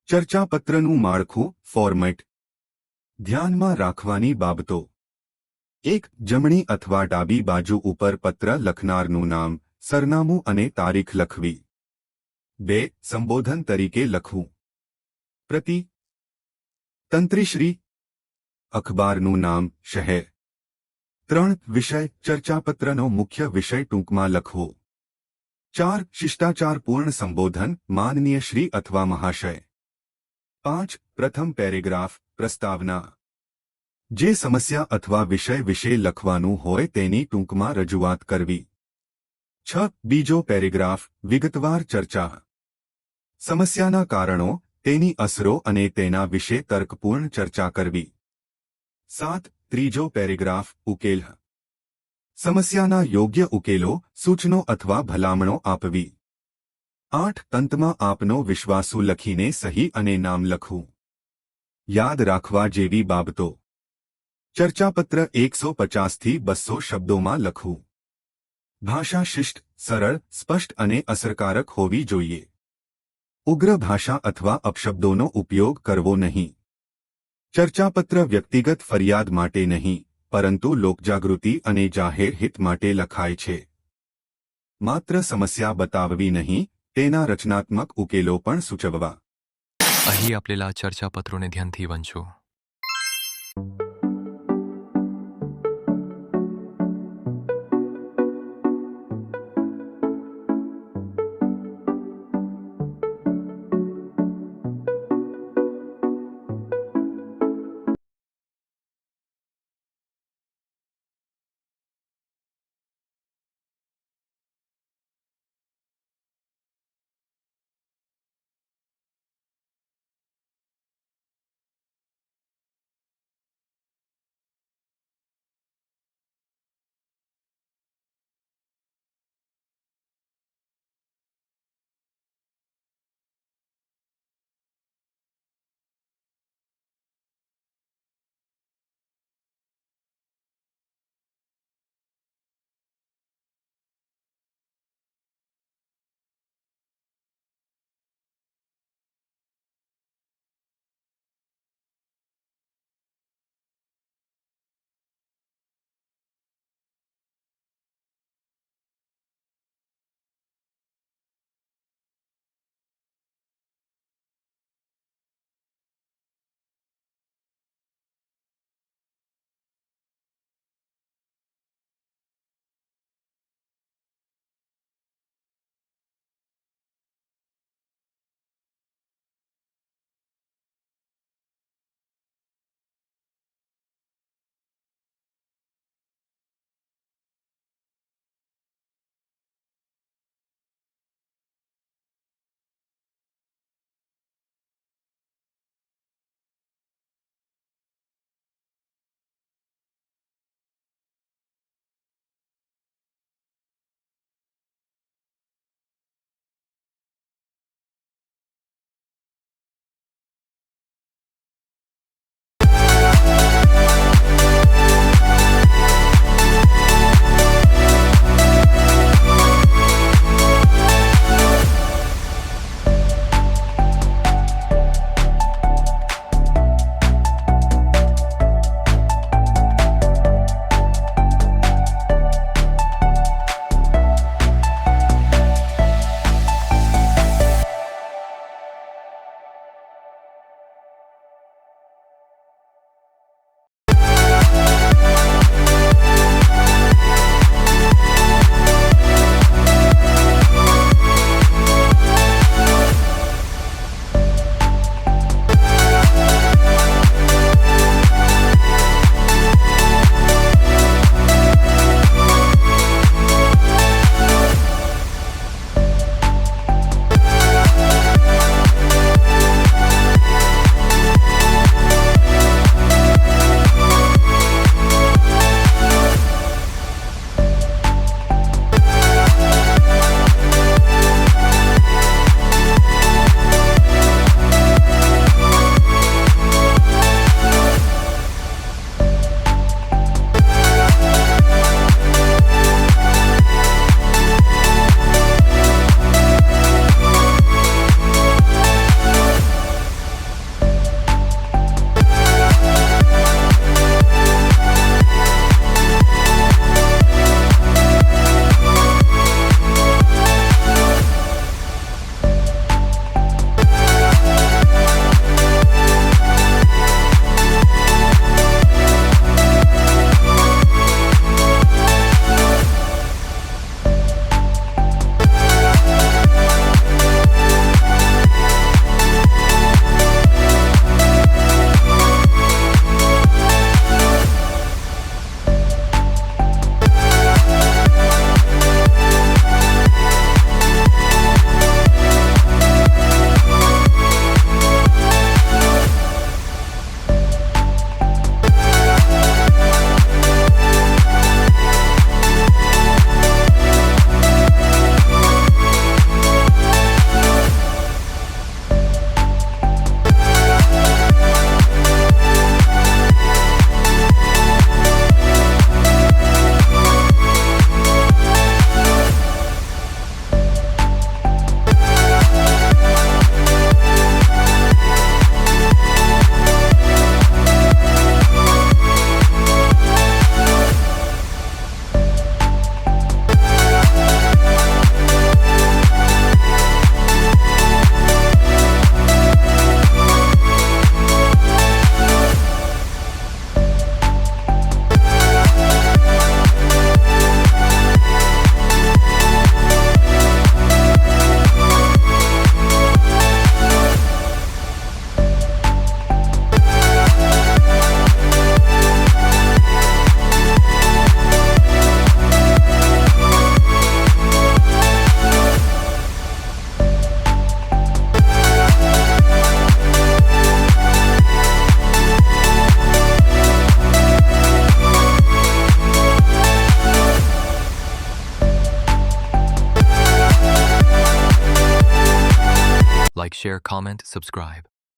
ચર્ચાપત્રનું માળખું ફોર્મેટ. ધ્યાનમાં રાખવાની બાબતો. 1. જમણી અથવા ડાબી બાજુ ઉપર પત્ર લખનારનું નામ, સરનામું અને તારીખ લખવી. 2. સંબોધન તરીકે લખવું. પ્રતિ. તંત્રીશ્રી. અખબારનું નામ, શહેર. 3. વિષય. ચર્ચાપત્રનો મુખ્ય વિષય ટૂંકમાં લખવો. 4. શિષ્ટાચારપૂર્ણ સંબોધન, માનનીય શ્રી અથવા મહાશય. 5. પ્રથમ પેરેગ્રાફ, પ્રસ્તાવના. જે સમસ્યા અથવા વિષય વિશે લખવાનું હોય તેની ટૂંકમાં રજૂઆત કરવી. 6. બીજો પેરેગ્રાફ, વિગતવાર ચર્ચા. સમસ્યાના કારણો, તેની અસરો અને તેના વિશે તર્કપૂર્ણ ચર્ચા કરવી. 7. ત્રીજો પેરેગ્રાફ, ઉકેલ. સમસ્યાના યોગ્ય ઉકેલો, સૂચનો અથવા ભલામણો આપવી. 8. અંતમાં આપનો વિશ્વાસુ લખીને સહી અને નામ લખવું. યાદ રાખવા જેવી બાબતો. ચર્ચાપત્ર 150 થી 200 શબ્દોમાં લખવું. ભાષા શિષ્ટ, સરળ, સ્પષ્ટ અને અસરકારક હોવી જોઈએ. ઉગ્ર ભાષા અથવા અપશબ્દોનો ઉપયોગ કરવો નહીં. ચર્ચાપત્ર વ્યક્તિગત ફરિયાદ માટે નહીં, પરંતુ લોકજાગૃતિ અને જાહેર હિત માટે લખાય છે. માત્ર સમસ્યા બતાવવી નહીં, તેના રચનાત્મક ઉકેલો પણ સૂચવવા. અહીં આપેલા ચર્ચાપત્રોને ધ્યાનથી વાંચો. Like, share, comment, subscribe.